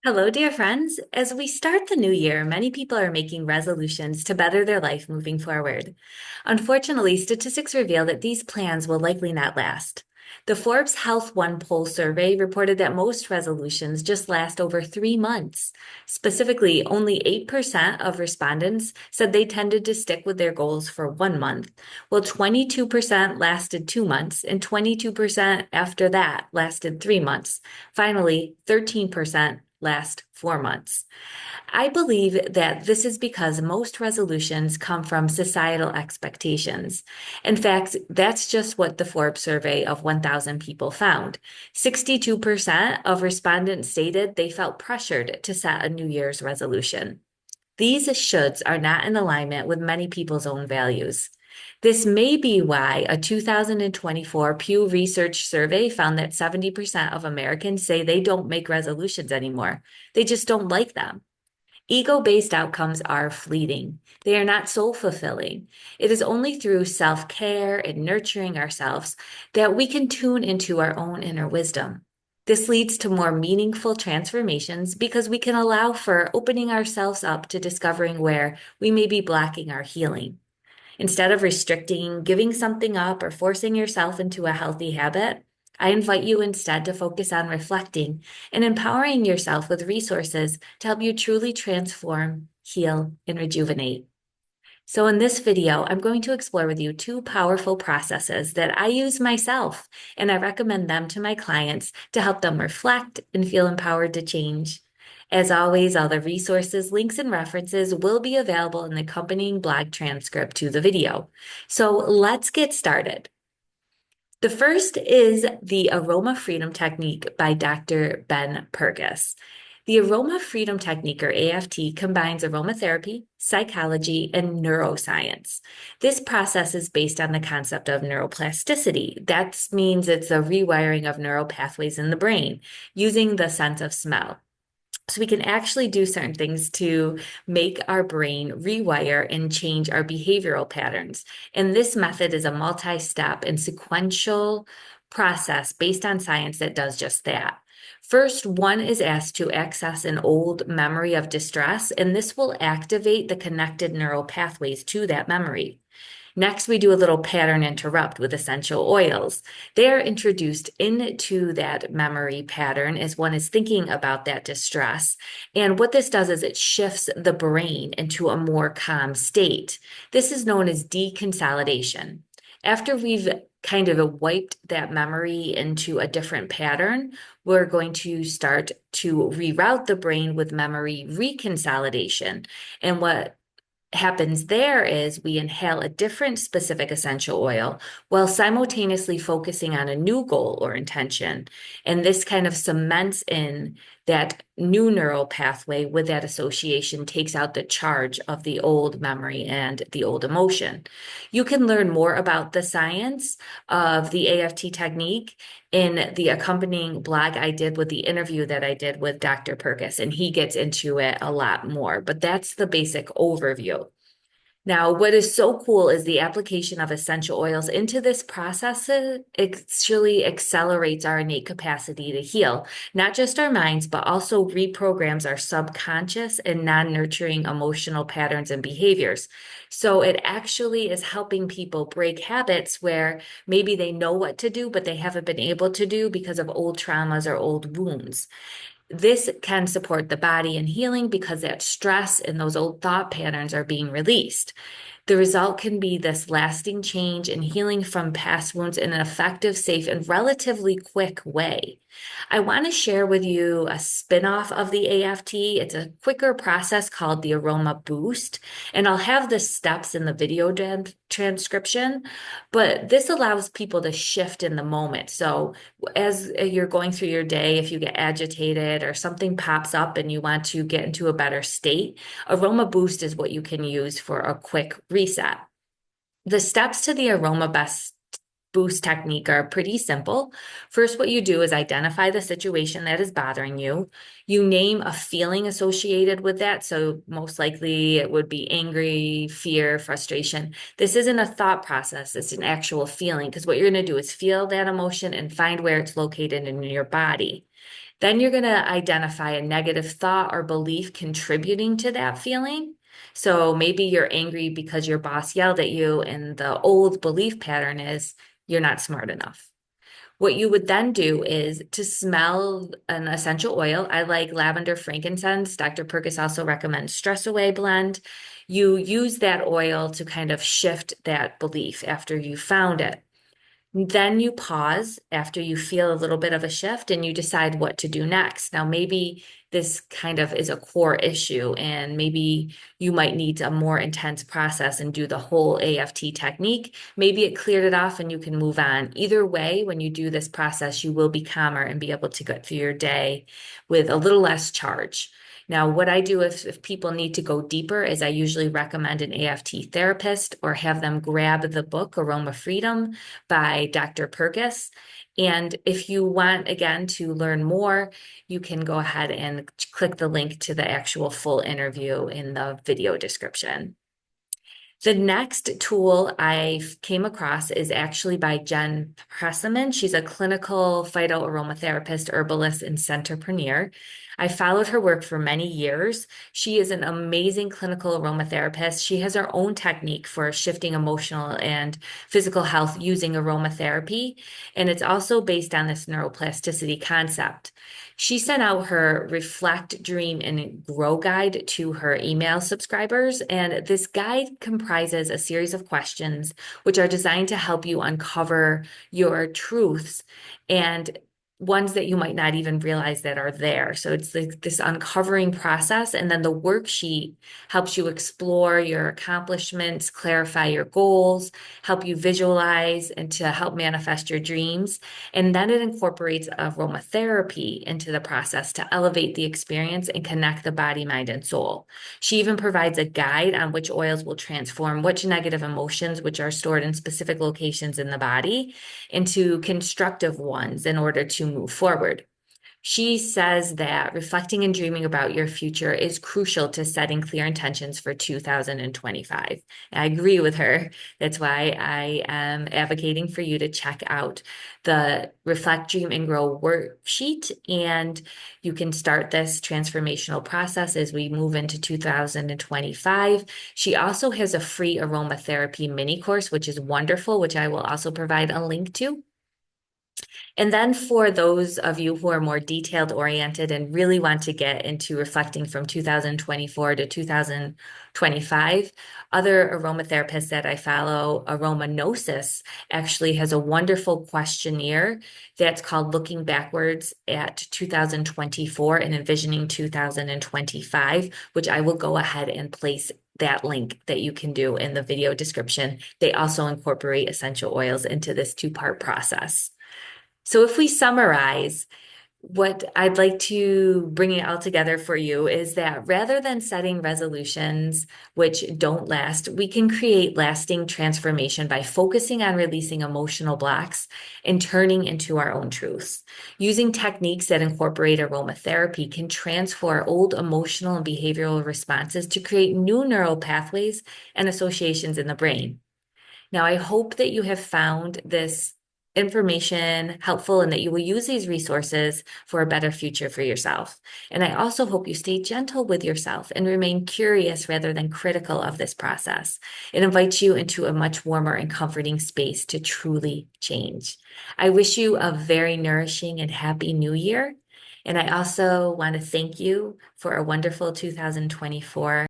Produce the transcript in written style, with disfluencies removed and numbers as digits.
Hello, dear friends. As we start the new year, many people are making resolutions to better their life moving forward. Unfortunately, statistics reveal that these plans will likely not last. The Forbes Health One poll survey reported that most resolutions just last over 3 months. Specifically, only 8% of respondents said they tended to stick with their goals for 1 month, while 22% lasted 2 months, and 22% after that lasted 3 months. Finally, 13% last 4 months. I believe that this is because most resolutions come from societal expectations. In fact, that's just what the Forbes survey of 1,000 people found. 62% of respondents stated they felt pressured to set a New Year's resolution. These shoulds are not in alignment with many people's own values. This may be why a 2024 Pew Research survey found that 70% of Americans say they don't make resolutions anymore. They just don't like them. Ego-based outcomes are fleeting. They are not soul-fulfilling. It is only through self-care and nurturing ourselves that we can tune into our own inner wisdom. This leads to more meaningful transformations because we can allow for opening ourselves up to discovering where we may be blocking our healing. Instead of restricting, giving something up, or forcing yourself into a healthy habit, I invite you instead to focus on reflecting and empowering yourself with resources to help you truly transform, heal, and rejuvenate. So in this video, I'm going to explore with you two powerful processes that I use myself, and I recommend them to my clients to help them reflect and feel empowered to change. As always, all the resources, links, and references will be available in the accompanying blog transcript to the video. So let's get started. The first is the Aroma Freedom Technique by Dr. Ben Purkis. The Aroma Freedom Technique, or AFT, combines aromatherapy, psychology, and neuroscience. This process is based on the concept of neuroplasticity. That means it's a rewiring of neural pathways in the brain using the sense of smell. So we can actually do certain things to make our brain rewire and change our behavioral patterns. And this method is a multi-step and sequential process based on science that does just that. First, one is asked to access an old memory of distress, and this will activate the connected neural pathways to that memory. Next, we do a little pattern interrupt with essential oils. They are introduced into that memory pattern as one is thinking about that distress. And what this does is it shifts the brain into a more calm state. This is known as deconsolidation. After we've kind of wiped that memory into a different pattern, we're going to start to reroute the brain with memory reconsolidation. And what happens there is we inhale a different specific essential oil while simultaneously focusing on a new goal or intention. And this kind of cements in that new neural pathway with that association, takes out the charge of the old memory and the old emotion. You can learn more about the science of the AFT technique in the accompanying blog I did with the interview that I did with Dr. Purkis, and he gets into it a lot more, but that's the basic overview. Now, what is so cool is the application of essential oils into this process actually accelerates our innate capacity to heal, not just our minds, but also reprograms our subconscious and non-nurturing emotional patterns and behaviors. So it actually is helping people break habits where maybe they know what to do, but they haven't been able to do because of old traumas or old wounds. This can support the body in healing because that stress and those old thought patterns are being released. The result can be this lasting change and healing from past wounds in an effective, safe, and relatively quick way. I want to share with you a spin-off of the AFT. It's a quicker process called the Aroma Boost, and I'll have the steps in the video transcription, but this allows people to shift in the moment. So as you're going through your day, if you get agitated or something pops up and you want to get into a better state, Aroma Boost is what you can use for a quick reset. The steps to the Aroma Boost technique are pretty simple. First, what you do is identify the situation that is bothering you. You name a feeling associated with that. So most likely it would be angry, fear, frustration. This isn't a thought process. It's an actual feeling, because what you're going to do is feel that emotion and find where it's located in your body. Then you're going to identify a negative thought or belief contributing to that feeling. So maybe you're angry because your boss yelled at you, and the old belief pattern is you're not smart enough. What you would then do is to smell an essential oil. I like lavender frankincense. Dr. Perkis also recommends Stress Away blend. You use that oil to kind of shift that belief after you found it. Then you pause after you feel a little bit of a shift and you decide what to do next. Now, maybe this kind of is a core issue, and maybe you might need a more intense process and do the whole AFT technique. Maybe it cleared it off and you can move on. Either way, when you do this process, you will be calmer and be able to get through your day with a little less charge. Now, what I do if people need to go deeper is I usually recommend an AFT therapist or have them grab the book Aroma Freedom by Dr. Perkis. And if you want, again, to learn more, you can go ahead and click the link to the actual full interview in the video description. The next tool I came across is actually by Jen Presseman. She's a clinical phytoaromatherapist, herbalist, and centerpreneur. I followed her work for many years. She is an amazing clinical aromatherapist. She has her own technique for shifting emotional and physical health using aromatherapy, and it's also based on this neuroplasticity concept. She sent out her Reflect, Dream, and Grow guide to her email subscribers. And this guide comprises a series of questions which are designed to help you uncover your truths and ones that you might not even realize that are there. So it's like this uncovering process. And then the worksheet helps you explore your accomplishments, clarify your goals, help you visualize, and to help manifest your dreams. And then it incorporates aromatherapy into the process to elevate the experience and connect the body, mind, and soul. She even provides a guide on which oils will transform which negative emotions, which are stored in specific locations in the body, into constructive ones in order to move forward. She says that reflecting and dreaming about your future is crucial to setting clear intentions for 2025. I agree with her. That's why I am advocating for you to check out the Reflect, Dream, and Grow worksheet. And you can start this transformational process as we move into 2025. She also has a free aromatherapy mini course, which is wonderful, which I will also provide a link to. And then for those of you who are more detailed oriented and really want to get into reflecting from 2024 to 2025, other aromatherapists that I follow, Aromanosis, actually has a wonderful questionnaire that's called Looking Backwards at 2024 and Envisioning 2025, which I will go ahead and place that link that you can do in the video description. They also incorporate essential oils into this two-part process. So if we summarize, what I'd like to bring it all together for you is that rather than setting resolutions which don't last, we can create lasting transformation by focusing on releasing emotional blocks and turning into our own truths. Using techniques that incorporate aromatherapy can transform old emotional and behavioral responses to create new neural pathways and associations in the brain. Now, I hope that you have found this information helpful and that you will use these resources for a better future for yourself. And I also hope you stay gentle with yourself and remain curious rather than critical of this process. It invites you into a much warmer and comforting space to truly change. I wish you a very nourishing and happy new year. And I also want to thank you for a wonderful 2024.